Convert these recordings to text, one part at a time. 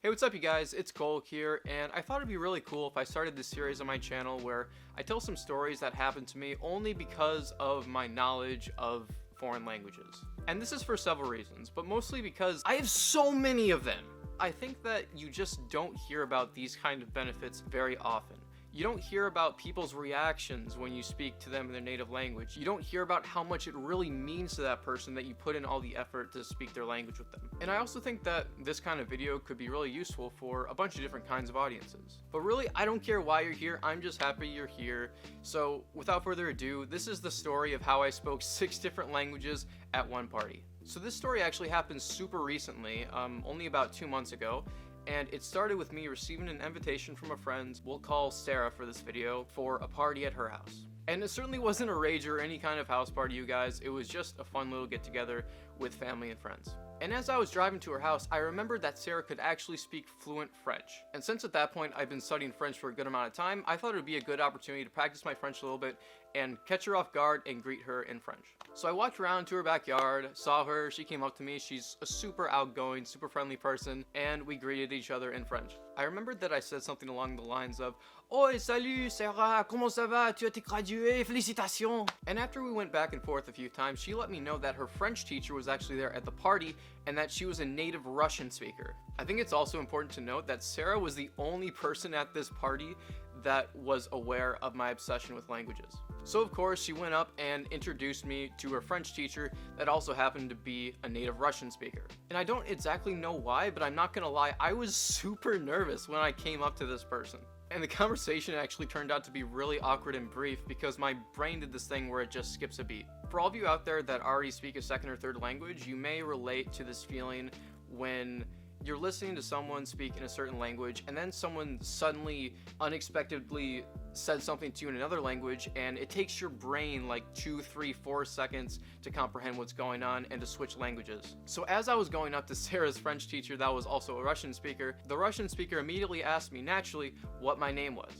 Hey, what's up you guys? It's Cole here, and I thought it'd be really cool if I started this series on my channel where I tell some stories that happened to me only because of my knowledge of foreign languages. And this is for several reasons, but mostly because I have so many of them. I think that you just don't hear about these kind of benefits very often. You don't hear about people's reactions when you speak to them in their native language. You don't hear about how much it really means to that person that you put in all the effort to speak their language with them. And I also think that this kind of video could be really useful for a bunch of different kinds of audiences. But really, I don't care why you're here, I'm just happy you're here. So without further ado, this is the story of how I spoke 6 different languages at one party. So this story actually happened super recently, only about 2 months ago. And it started with me receiving an invitation from a friend, we'll call Sarah for this video, for a party at her house. And it certainly wasn't a rage or any kind of house party, you guys. It was just a fun little get together with family and friends. And as I was driving to her house, I remembered that Sarah could actually speak fluent French. And since at that point I've been studying French for a good amount of time, I thought it would be a good opportunity to practice my French a little bit and catch her off guard and greet her in French. So I walked around to her backyard, saw her, she came up to me, she's a super outgoing, super friendly person, and we greeted each other in French. I remembered that I said something along the lines of, "Oi, salut, Sarah, comment ça va? Tu as été graduée, félicitations!" And after we went back and forth a few times, she let me know that her French teacher was actually there at the party and that she was a native Russian speaker. I think it's also important to note that Sarah was the only person at this party that was aware of my obsession with languages. So of course she went up and introduced me to her French teacher that also happened to be a native Russian speaker. And I don't exactly know why, but I'm not gonna lie, I was super nervous when I came up to this person. And the conversation actually turned out to be really awkward and brief because my brain did this thing where it just skips a beat. For all of you out there that already speak a second or third language, you may relate to this feeling when you're listening to someone speak in a certain language and then someone suddenly, unexpectedly says something to you in another language and it takes your brain like 2, 3, 4 seconds to comprehend what's going on and to switch languages. So as I was going up to Sarah's French teacher that was also a Russian speaker, the Russian speaker immediately asked me naturally what my name was.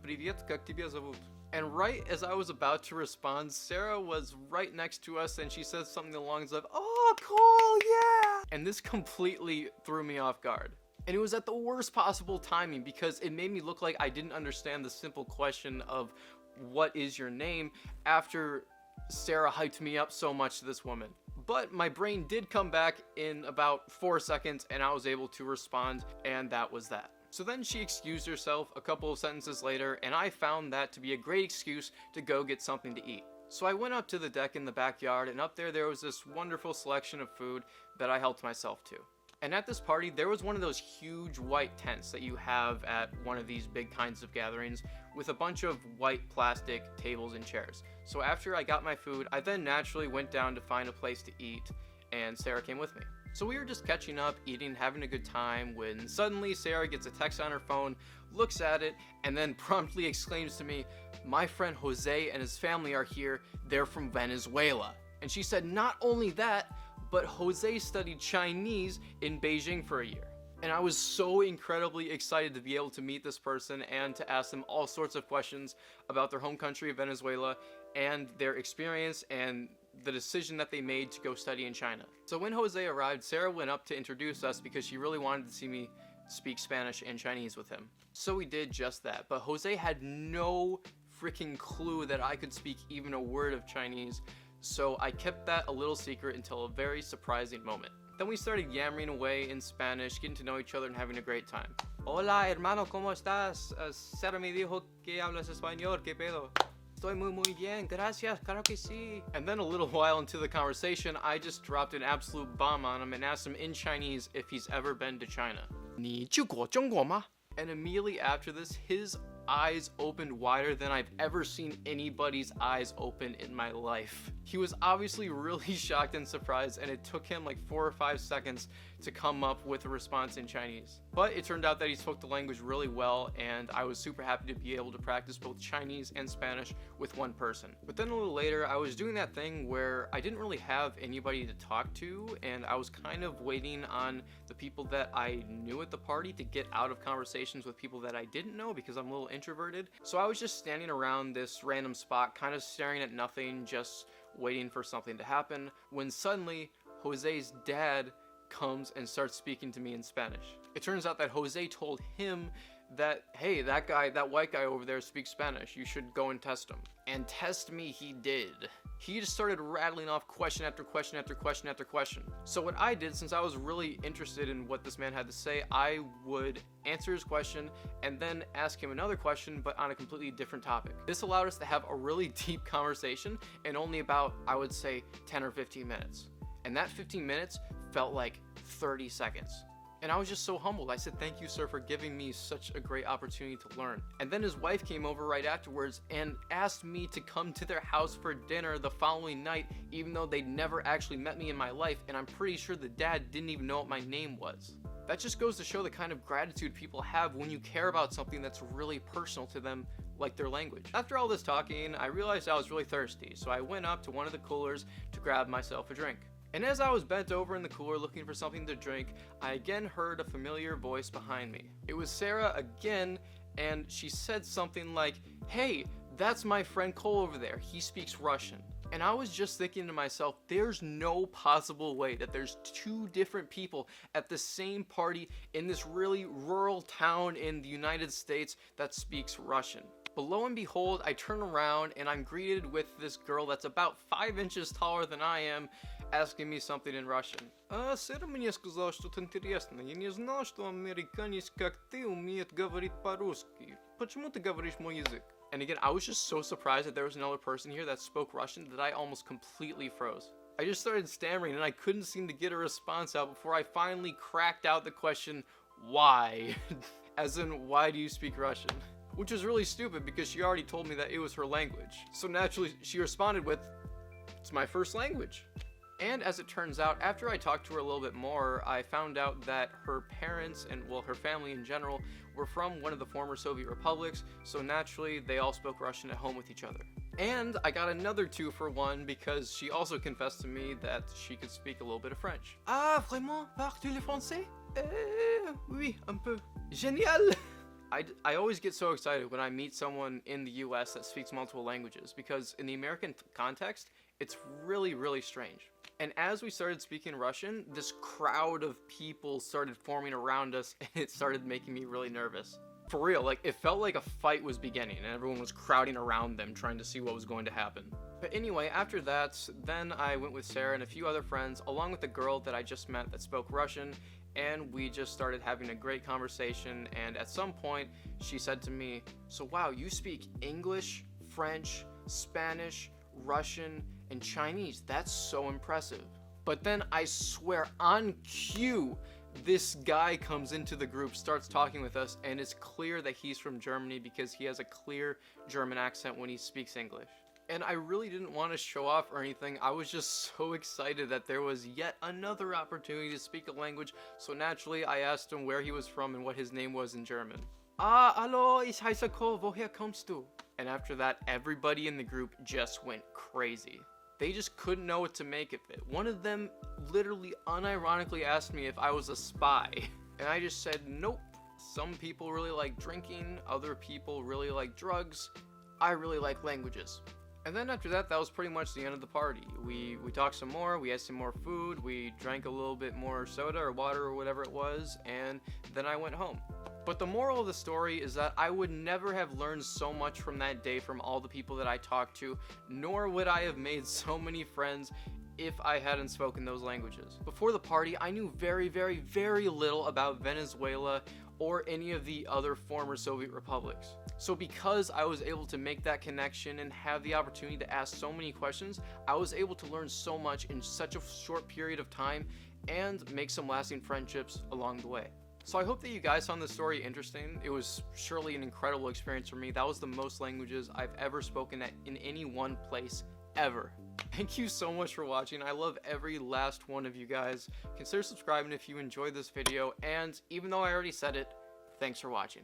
Привет, как тебя зовут? And right as I was about to respond, Sarah was right next to us and she said something along the lines of, "Oh, cool, yeah!" And this completely threw me off guard. And it was at the worst possible timing because it made me look like I didn't understand the simple question of what is your name after Sarah hyped me up so much to this woman. But my brain did come back in about 4 seconds and I was able to respond, and that was that. So then she excused herself a couple of sentences later, and I found that to be a great excuse to go get something to eat. So I went up to the deck in the backyard, and up there was this wonderful selection of food that I helped myself to. And at this party, there was one of those huge white tents that you have at one of these big kinds of gatherings with a bunch of white plastic tables and chairs. So after I got my food, I then naturally went down to find a place to eat, and Sarah came with me. So we were just catching up, eating, having a good time, when suddenly Sarah gets a text on her phone, looks at it, and then promptly exclaims to me, "My friend Jose and his family are here, they're from Venezuela." And she said not only that, but Jose studied Chinese in Beijing for a year. And I was so incredibly excited to be able to meet this person and to ask them all sorts of questions about their home country of Venezuela and their experience and the decision that they made to go study in China. So when Jose arrived, Sarah went up to introduce us because she really wanted to see me speak Spanish and Chinese with him. So we did just that, but Jose had no freaking clue that I could speak even a word of Chinese, so I kept that a little secret until a very surprising moment. Then we started yammering away in Spanish, getting to know each other and having a great time. Hola, hermano, ¿cómo estás? Sarah me dijo que hablas español, ¿qué pedo? Estoy muy bien, gracias, claro que sí. And then a little while into the conversation, I just dropped an absolute bomb on him and asked him in Chinese if he's ever been to China. 你去过中国吗? And immediately after this, his eyes opened wider than I've ever seen anybody's eyes open in my life. He was obviously really shocked and surprised, and it took him like 4 or 5 seconds to come up with a response in Chinese. But it turned out that he spoke the language really well, and I was super happy to be able to practice both Chinese and Spanish with one person. But then a little later, I was doing that thing where I didn't really have anybody to talk to, and I was kind of waiting on the people that I knew at the party to get out of conversations with people that I didn't know because I'm a little introverted. So I was just standing around this random spot, kind of staring at nothing, just waiting for something to happen, when suddenly Jose's dad comes and starts speaking to me in Spanish. It turns out that Jose told him that, hey, that white guy over there speaks Spanish. You should go and test him. And test me he did. He just started rattling off question after question after question after question. So what I did, since I was really interested in what this man had to say, I would answer his question and then ask him another question, but on a completely different topic. This allowed us to have a really deep conversation in only about, I would say, 10 or 15 minutes. And that 15 minutes felt like 30 seconds. And I was just so humbled. I said, thank you, sir, for giving me such a great opportunity to learn. And then his wife came over right afterwards and asked me to come to their house for dinner the following night, even though they'd never actually met me in my life, and I'm pretty sure the dad didn't even know what my name was. That just goes to show the kind of gratitude people have when you care about something that's really personal to them, like their language. After all this talking, I realized I was really thirsty, so I went up to one of the coolers to grab myself a drink. And as I was bent over in the cooler looking for something to drink, I again heard a familiar voice behind me. It was Sarah again, and she said something like, "Hey, that's my friend Cole over there. He speaks Russian." And I was just thinking to myself, there's no possible way that there's two different people at the same party in this really rural town in the United States that speaks Russian. But lo and behold, I turn around and I'm greeted with this girl that's about 5 inches taller than I am, asking me something in Russian. Сэр мне сказал что-то интересное. Я не знал, что американец как ты умеет говорить по-русски. Почему ты говоришь мой язык? And again, I was just so surprised that there was another person here that spoke Russian that I almost completely froze. I just started stammering and I couldn't seem to get a response out before I finally cracked out the question, why? As in, why do you speak Russian? Which was really stupid because she already told me that it was her language. So naturally, she responded with, it's my first language. And as it turns out, after I talked to her a little bit more, I found out that her parents and, well, her family in general were from one of the former Soviet republics, so naturally they all spoke Russian at home with each other. And I got another 2-for-1 because she also confessed to me that she could speak a little bit of French. Ah, vraiment? Parles-tu le français? Oui, un peu. Génial! I always get so excited when I meet someone in the US that speaks multiple languages because in the American context, it's really, really strange. And as we started speaking Russian, this crowd of people started forming around us and it started making me really nervous. For real, like it felt like a fight was beginning and everyone was crowding around them trying to see what was going to happen. But anyway, after that, then I went with Sarah and a few other friends along with the girl that I just met that spoke Russian, and we just started having a great conversation, and at some point she said to me, "So wow, you speak English, French, Spanish, Russian, and Chinese. That's so impressive." But then I swear on cue, this guy comes into the group, starts talking with us, and it's clear that he's from Germany because he has a clear German accent when he speaks English. And I really didn't want to show off or anything. I was just so excited that there was yet another opportunity to speak a language, so naturally I asked him where he was from and what his name was in German. Ah, hallo, ich heiße Cole, woher kommst du? And after that, everybody in the group just went crazy. They just couldn't know what to make of it. One of them literally unironically asked me if I was a spy. And I just said, nope. Some people really like drinking, other people really like drugs. I really like languages. And then after that, that was pretty much the end of the party. We talked some more, we had some more food, we drank a little bit more soda or water or whatever it was, and then I went home. But the moral of the story is that I would never have learned so much from that day from all the people that I talked to, nor would I have made so many friends if I hadn't spoken those languages. Before the party, I knew very, very, very little about Venezuela or any of the other former Soviet republics. So because I was able to make that connection and have the opportunity to ask so many questions, I was able to learn so much in such a short period of time and make some lasting friendships along the way. So I hope that you guys found this story interesting. It was surely an incredible experience for me. That was the most languages I've ever spoken at in any one place ever. Thank you so much for watching. I love every last one of you guys. Consider subscribing if you enjoyed this video, and even though I already said it, thanks for watching.